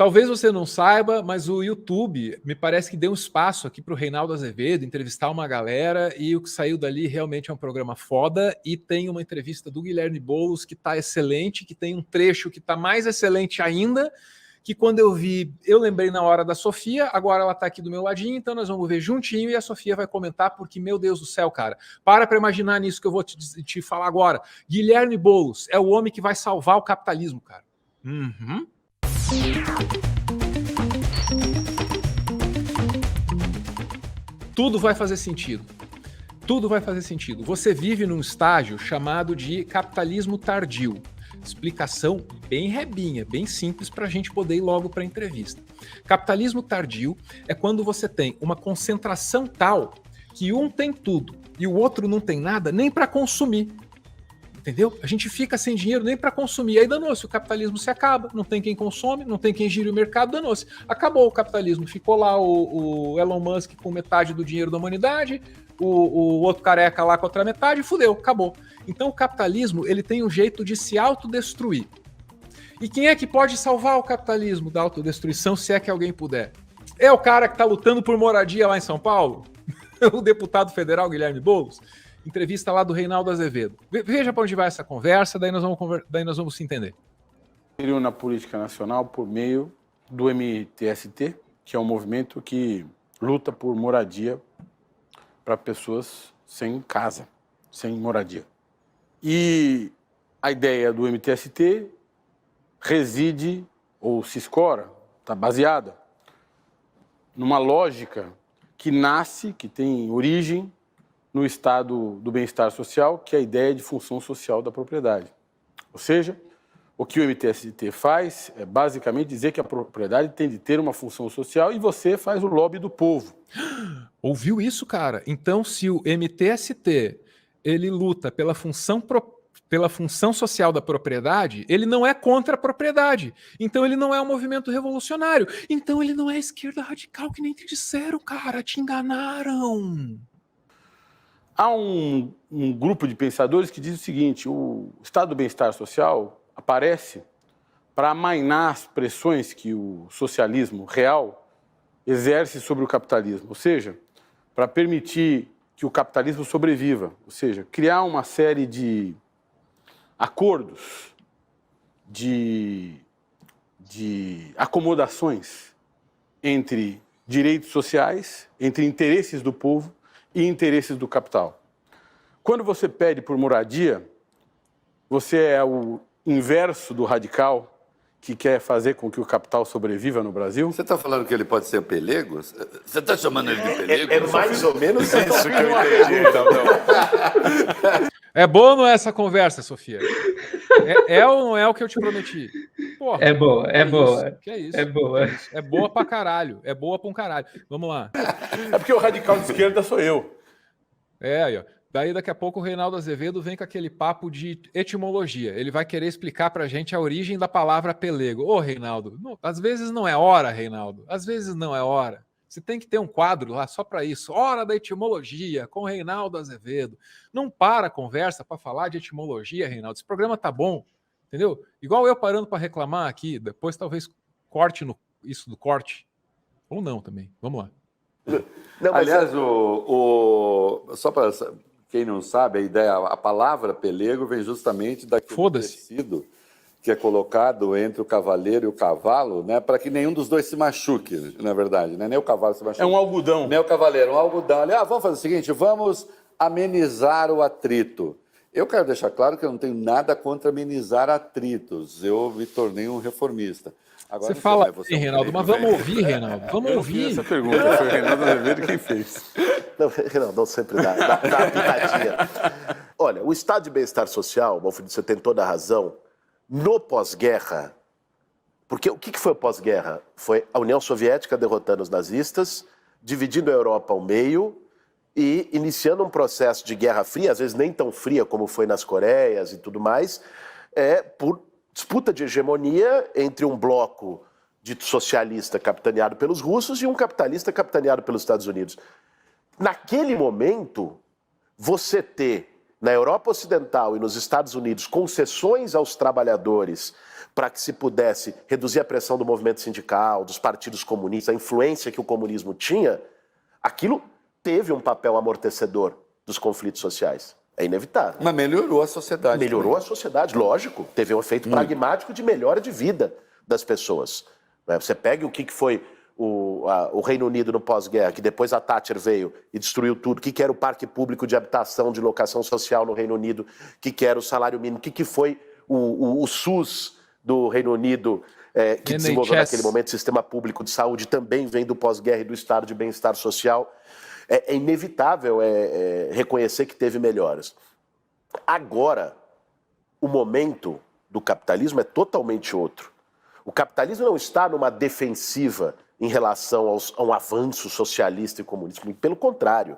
Talvez você não saiba, mas o YouTube me parece que deu um espaço aqui para o Reinaldo Azevedo entrevistar uma galera, e o que saiu dali realmente é um programa foda, e tem uma entrevista do Guilherme Boulos que está excelente, que tem um trecho que está mais excelente ainda, que quando eu vi, eu lembrei na hora da Sofia, agora ela está aqui do meu ladinho, então nós vamos ver juntinho e a Sofia vai comentar, porque, meu Deus do céu, cara, para imaginar nisso que eu vou te falar agora. Guilherme Boulos é o homem que vai salvar o capitalismo, cara. Uhum. Tudo vai fazer sentido. Tudo vai fazer sentido. Você vive num estágio chamado de capitalismo tardio. Explicação bem rebinha, bem simples para a gente poder ir logo para a entrevista. Capitalismo tardio é quando você tem uma concentração tal que um tem tudo e o outro não tem nada nem para consumir. Entendeu? A gente fica sem dinheiro nem para consumir. Aí danou-se, o capitalismo se acaba, não tem quem consome, não tem quem gire o mercado, danou-se. Acabou o capitalismo, ficou lá o Elon Musk com metade do dinheiro da humanidade, o outro careca lá com a outra metade, fudeu, acabou. Então o capitalismo, ele tem um jeito de se autodestruir. E quem é que pode salvar o capitalismo da autodestruição, se é que alguém puder? É o cara que está lutando por moradia lá em São Paulo? O deputado federal Guilherme Boulos? Entrevista lá do Reinaldo Azevedo. Veja para onde vai essa conversa, daí nós vamos se entender. Na política nacional por meio do MTST, que é um movimento que luta por moradia para pessoas sem casa, sem moradia. E a ideia do MTST reside, ou se escora, está baseada numa lógica que nasce, que tem origem no estado do bem-estar social, que é a ideia de função social da propriedade. Ou seja, o que o MTST faz é basicamente dizer que a propriedade tem de ter uma função social e você faz o lobby do povo. Ouviu isso, cara? Então, se o MTST ele luta pela função social da propriedade, ele não é contra a propriedade. Então ele não é um movimento revolucionário. Então ele não é esquerda radical, que nem te disseram, cara. Te enganaram. Há um grupo de pensadores que diz o seguinte: o estado do bem-estar social aparece para amainar as pressões que o socialismo real exerce sobre o capitalismo, ou seja, para permitir que o capitalismo sobreviva, ou seja, criar uma série de acordos, de acomodações entre direitos sociais, entre interesses do povo e interesses do capital. Quando você pede por moradia, você é o inverso do radical que quer fazer com que o capital sobreviva no Brasil? Você está falando que ele pode ser pelego? Você está chamando ele de pelego? É mais ou menos isso que eu entendi. É boa ou não é essa conversa, Sofia? É ou não é o que eu te prometi? Porra, é boa, é boa. Isso? Que é isso? É boa. Que é isso? É boa pra caralho. É boa pra um caralho. Vamos lá. É porque o radical de esquerda sou eu. É, aí, ó. Daí, daqui a pouco, o Reinaldo Azevedo vem com aquele papo de etimologia. Ele vai querer explicar pra gente a origem da palavra pelego. Ô, Reinaldo, não, às vezes não é hora, Reinaldo. Às vezes não é hora. Você tem que ter um quadro lá só para isso. Hora da etimologia, com Reinaldo Azevedo. Não para a conversa para falar de etimologia, Reinaldo. Esse programa tá bom, entendeu? Igual eu parando para reclamar aqui, depois talvez corte isso do corte. Ou não também. Vamos lá. Não, aliás, só para quem não sabe, a ideia, a palavra pelego vem justamente daquele tecido que é colocado entre o cavaleiro e o cavalo, né, para que nenhum dos dois se machuque, na verdade, né? Nem o cavalo se machuque. É um algodão. Nem o cavaleiro, um algodão. Vamos fazer o seguinte, vamos amenizar o atrito. Eu quero deixar claro que eu não tenho nada contra amenizar atritos. Eu me tornei um reformista. Agora, você fala assim, Reinaldo, mas vamos ouvir, Reinaldo. Vamos ouvir. Essa pergunta foi o Reinaldo Azevedo quem fez. Não, Reinaldo sempre dá pitadinha. Olha, o estado de bem-estar social, Malfini, você tem toda a razão, no pós-guerra, porque o que foi o pós-guerra? Foi a União Soviética derrotando os nazistas, dividindo a Europa ao meio e iniciando um processo de guerra fria, às vezes nem tão fria como foi nas Coreias e tudo mais, por disputa de hegemonia entre um bloco dito socialista capitaneado pelos russos e um capitalista capitaneado pelos Estados Unidos. Naquele momento, você ter na Europa Ocidental e nos Estados Unidos concessões aos trabalhadores para que se pudesse reduzir a pressão do movimento sindical, dos partidos comunistas, a influência que o comunismo tinha, aquilo teve um papel amortecedor dos conflitos sociais. É inevitável. Mas melhorou a sociedade. Melhorou a sociedade, lógico. Teve um efeito pragmático de melhora de vida das pessoas. Você pega o que foi o Reino Unido no pós-guerra, que depois a Thatcher veio e destruiu tudo. O que era o parque público de habitação, de locação social no Reino Unido? O que era o salário mínimo? O que foi o SUS do Reino Unido, que desenvolveu naquele momento, o sistema público de saúde, também vem do pós-guerra e do estado de bem-estar social. É inevitável reconhecer que teve melhoras. Agora, o momento do capitalismo é totalmente outro. O capitalismo não está numa defensiva em relação a um avanço socialista e comunista, muito pelo contrário,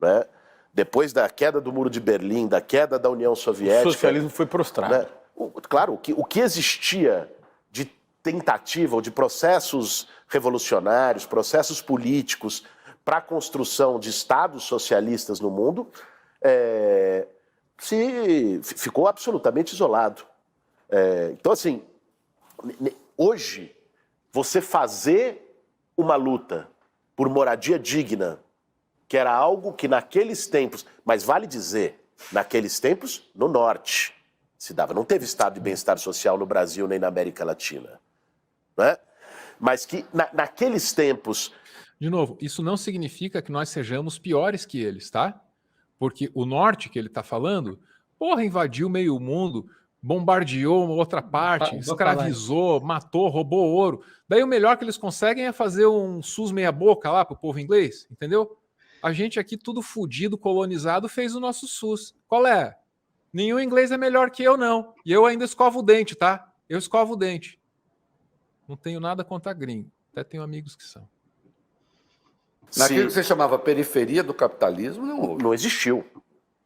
né? Depois da queda do Muro de Berlim, da queda da União Soviética... O socialismo foi prostrado. Né? Claro, o que existia de tentativa ou de processos revolucionários, processos políticos para a construção de estados socialistas no mundo, ficou absolutamente isolado. Então, assim, hoje, você fazer uma luta por moradia digna, que era algo que naqueles tempos, mas vale dizer, naqueles tempos, no norte, se dava. Não teve estado de bem-estar social no Brasil nem na América Latina, né? Mas que naqueles tempos... De novo, isso não significa que nós sejamos piores que eles, tá? Porque o norte que ele está falando, porra, invadiu meio mundo, bombardeou uma outra parte, escravizou, matou, roubou ouro. Daí o melhor que eles conseguem é fazer um SUS meia boca lá pro povo inglês, entendeu? A gente aqui tudo fudido, colonizado, fez o nosso SUS. Qual é? Nenhum inglês é melhor que eu, não. E eu ainda escovo o dente, tá? Eu escovo o dente. Não tenho nada contra gringo. Até tenho amigos que são. Naquilo que você chamava periferia do capitalismo, não existiu.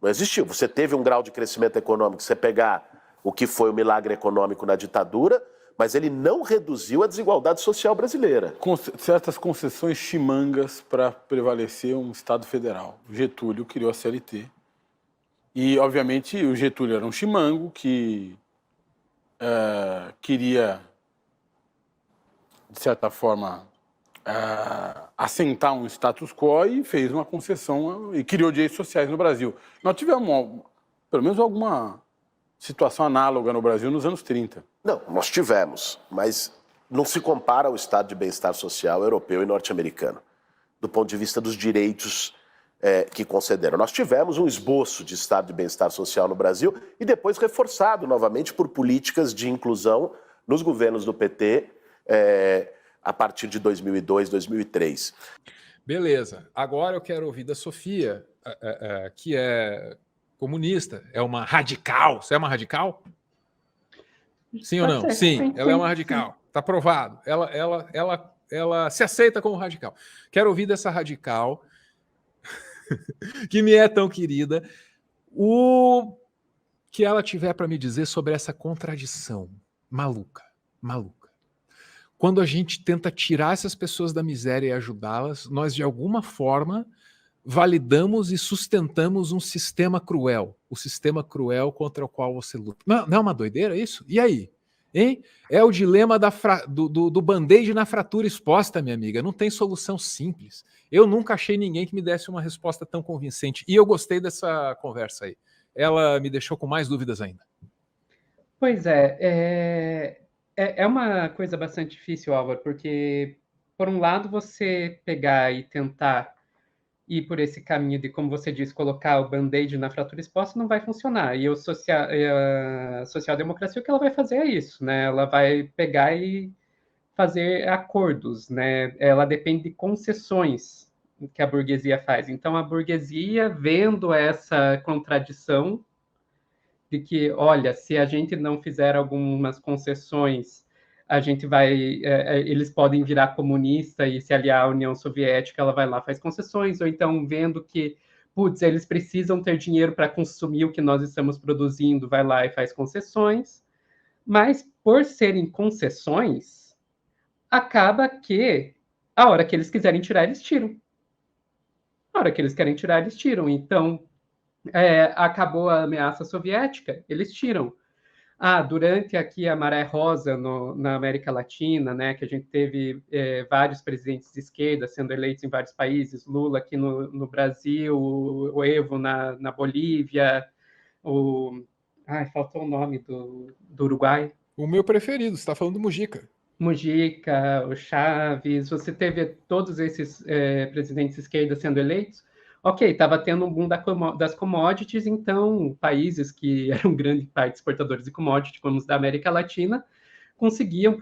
Não existiu. Você teve um grau de crescimento econômico, você pegar o que foi o milagre econômico na ditadura, mas ele não reduziu a desigualdade social brasileira. Certas concessões chimangas para prevalecer um Estado federal. O Getúlio criou a CLT. E, obviamente, o Getúlio era um chimango que queria, de certa forma, assentar um status quo e fez uma concessão e criou direitos sociais no Brasil. Nós tivemos, pelo menos, alguma situação análoga no Brasil nos anos 30. Não, nós tivemos, mas não se compara ao estado de bem-estar social europeu e norte-americano, do ponto de vista dos direitos que concederam. Nós tivemos um esboço de estado de bem-estar social no Brasil e depois reforçado novamente por políticas de inclusão nos governos do PT a partir de 2002, 2003. Beleza. Agora eu quero ouvir da Sofia, que é comunista, é uma radical. Você é uma radical? Sim ou não? Sim, ela é uma radical. Está provado. Ela se aceita como radical. Quero ouvir dessa radical, que me é tão querida, o que ela tiver para me dizer sobre essa contradição maluca. Quando a gente tenta tirar essas pessoas da miséria e ajudá-las, nós, de alguma forma, validamos e sustentamos um sistema cruel. O sistema cruel contra o qual você luta. Não é uma doideira isso? E aí? Hein? É o dilema do band-aid na fratura exposta, minha amiga. Não tem solução simples. Eu nunca achei ninguém que me desse uma resposta tão convincente. E eu gostei dessa conversa aí. Ela me deixou com mais dúvidas ainda. Pois é uma coisa bastante difícil, Álvaro, porque, por um lado, você pegar e tentar ir por esse caminho de, como você disse, colocar o band-aid na fratura exposta não vai funcionar. E a social-democracia, o que ela vai fazer é isso, né? Ela vai pegar e fazer acordos, né? Ela depende de concessões que a burguesia faz. Então, a burguesia, vendo essa contradição de que, olha, se a gente não fizer algumas concessões, a gente vai, eles podem virar comunista e se aliar à União Soviética, ela vai lá, faz concessões, ou então vendo que, putz, eles precisam ter dinheiro para consumir o que nós estamos produzindo, vai lá e faz concessões, mas por serem concessões, acaba que a hora que eles quiserem tirar, eles tiram. A hora que eles querem tirar, eles tiram. Então, acabou a ameaça soviética, eles tiram. durante aqui a Maré Rosa na América Latina, né, que a gente teve vários presidentes de esquerda sendo eleitos em vários países, Lula aqui no Brasil, o Evo na Bolívia, faltou o nome do Uruguai. O meu preferido, você está falando do Mujica. Mujica, o Chaves, você teve todos esses presidentes de esquerda sendo eleitos. Ok, estava tendo um boom das commodities, então países que eram grande parte exportadores de commodities, como os da América Latina, conseguiam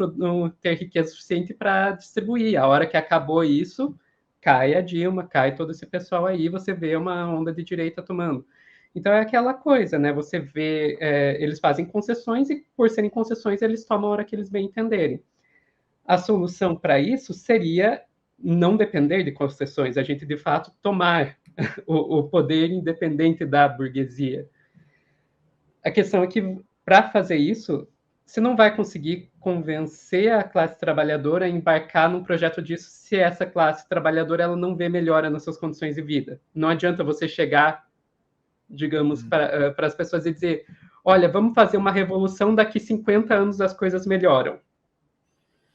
ter riqueza suficiente para distribuir. A hora que acabou isso, cai a Dilma, cai todo esse pessoal aí, você vê uma onda de direita tomando. Então é aquela coisa, né? Você vê, eles fazem concessões e, por serem concessões, eles tomam a hora que eles bem entenderem. A solução para isso seria não depender de concessões, a gente, de fato, tomar o poder independente da burguesia. A questão é que, para fazer isso, você não vai conseguir convencer a classe trabalhadora a embarcar num projeto disso se essa classe trabalhadora ela não vê melhora nas suas condições de vida. Não adianta você chegar, digamos, para as pessoas e dizer, olha, vamos fazer uma revolução, daqui 50 anos as coisas melhoram.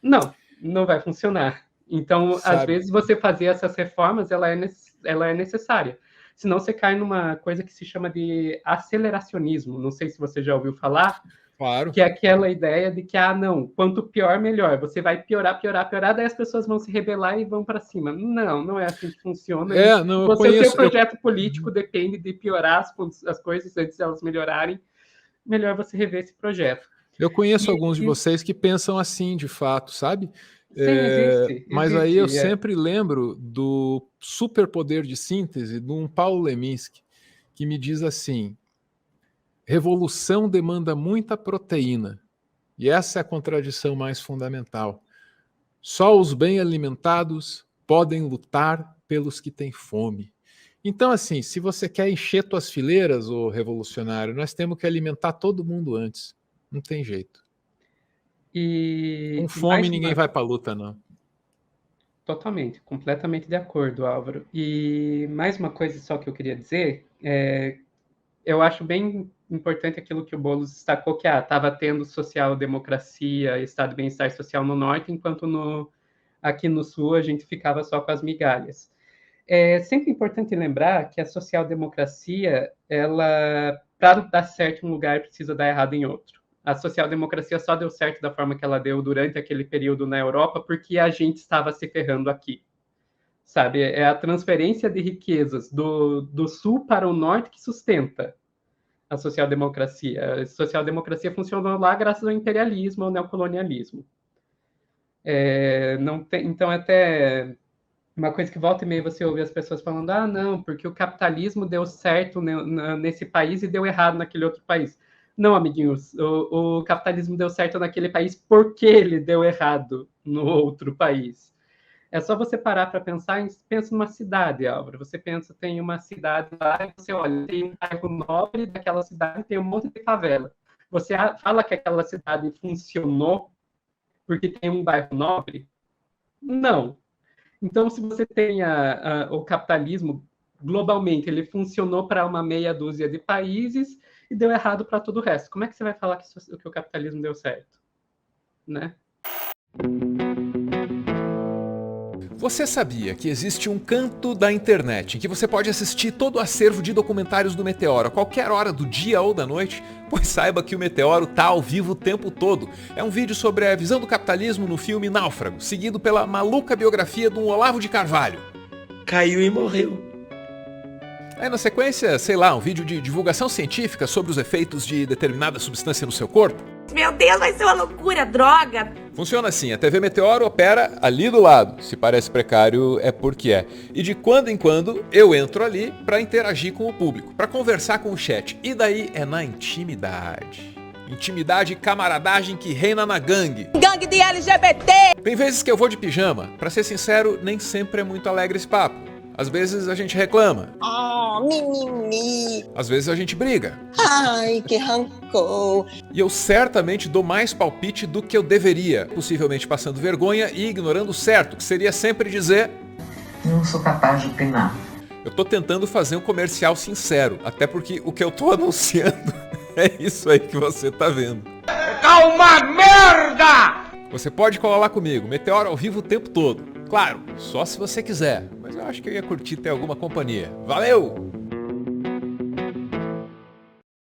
Não vai funcionar. Então, às vezes, você fazer essas reformas, ela é necessária. Senão você cai numa coisa que se chama de aceleracionismo. Não sei se você já ouviu falar. Claro. Que é aquela ideia de que, quanto pior, melhor. Você vai piorar, daí as pessoas vão se rebelar e vão para cima. Não é assim que funciona. O seu projeto político depende de piorar as coisas antes de elas melhorarem. Melhor você rever esse projeto. Eu conheço alguns de vocês que pensam assim, de fato, sabe? Sim, existe. Mas aí eu sempre lembro do superpoder de síntese de um Paulo Leminski, que me diz assim, revolução demanda muita proteína, e essa é a contradição mais fundamental. Só os bem alimentados podem lutar pelos que têm fome. Então, assim, se você quer encher tuas fileiras, ô revolucionário, nós temos que alimentar todo mundo antes. Não tem jeito. Com fome ninguém vai para a luta, não. Totalmente, completamente de acordo, Álvaro. E mais uma coisa só que eu queria dizer, eu acho bem importante aquilo que o Boulos destacou, que estava tendo social-democracia, estado de bem-estar social no norte, enquanto aqui no sul a gente ficava só com as migalhas. É sempre importante lembrar que a social-democracia, ela, para dar certo em um lugar, precisa dar errado em outro. A social-democracia só deu certo da forma que ela deu durante aquele período na Europa porque a gente estava se ferrando aqui. Sabe? É a transferência de riquezas do sul para o norte que sustenta a social-democracia. A social-democracia funcionou lá graças ao imperialismo, ao neocolonialismo. Então, até uma coisa que volta e meia você ouve as pessoas falando, não, porque o capitalismo deu certo nesse país e deu errado naquele outro país. Não, amiguinhos, o capitalismo deu certo naquele país porque ele deu errado no outro país. É só você parar para pensar, pensa numa cidade, Álvaro. Você pensa, tem uma cidade lá, e você olha, tem um bairro nobre daquela cidade, tem um monte de favela. Você fala que aquela cidade funcionou porque tem um bairro nobre? Não. Então, se você tem o capitalismo, globalmente, ele funcionou para uma meia dúzia de países e deu errado para todo o resto. Como é que você vai falar que o capitalismo deu certo? Né? Você sabia que existe um canto da internet em que você pode assistir todo o acervo de documentários do Meteoro a qualquer hora do dia ou da noite? Pois saiba que o Meteoro tá ao vivo o tempo todo. É um vídeo sobre a visão do capitalismo no filme Náufrago, seguido pela maluca biografia de um Olavo de Carvalho. Caiu e morreu. Aí na sequência, sei lá, um vídeo de divulgação científica sobre os efeitos de determinada substância no seu corpo. Meu Deus, vai ser uma loucura, droga! Funciona assim, a TV Meteoro opera ali do lado. Se parece precário, é porque é. E de quando em quando, eu entro ali para interagir com o público, para conversar com o chat. E daí é na intimidade. Intimidade e camaradagem que reina na gangue. Gangue de LGBT! Tem vezes que eu vou de pijama. Pra ser sincero, nem sempre é muito alegre esse papo. Às vezes a gente reclama. Oh, mimimi. Às vezes a gente briga. Ai, que rancor. E eu certamente dou mais palpite do que eu deveria, possivelmente passando vergonha e ignorando o certo, que seria sempre dizer... Não sou capaz de opinar. Eu tô tentando fazer um comercial sincero, até porque o que eu tô anunciando É isso aí que você tá vendo. Tá uma merda! Você pode colar lá comigo, Meteoro ao vivo o tempo todo. Claro, só se você quiser, mas eu acho que eu ia curtir ter alguma companhia. Valeu!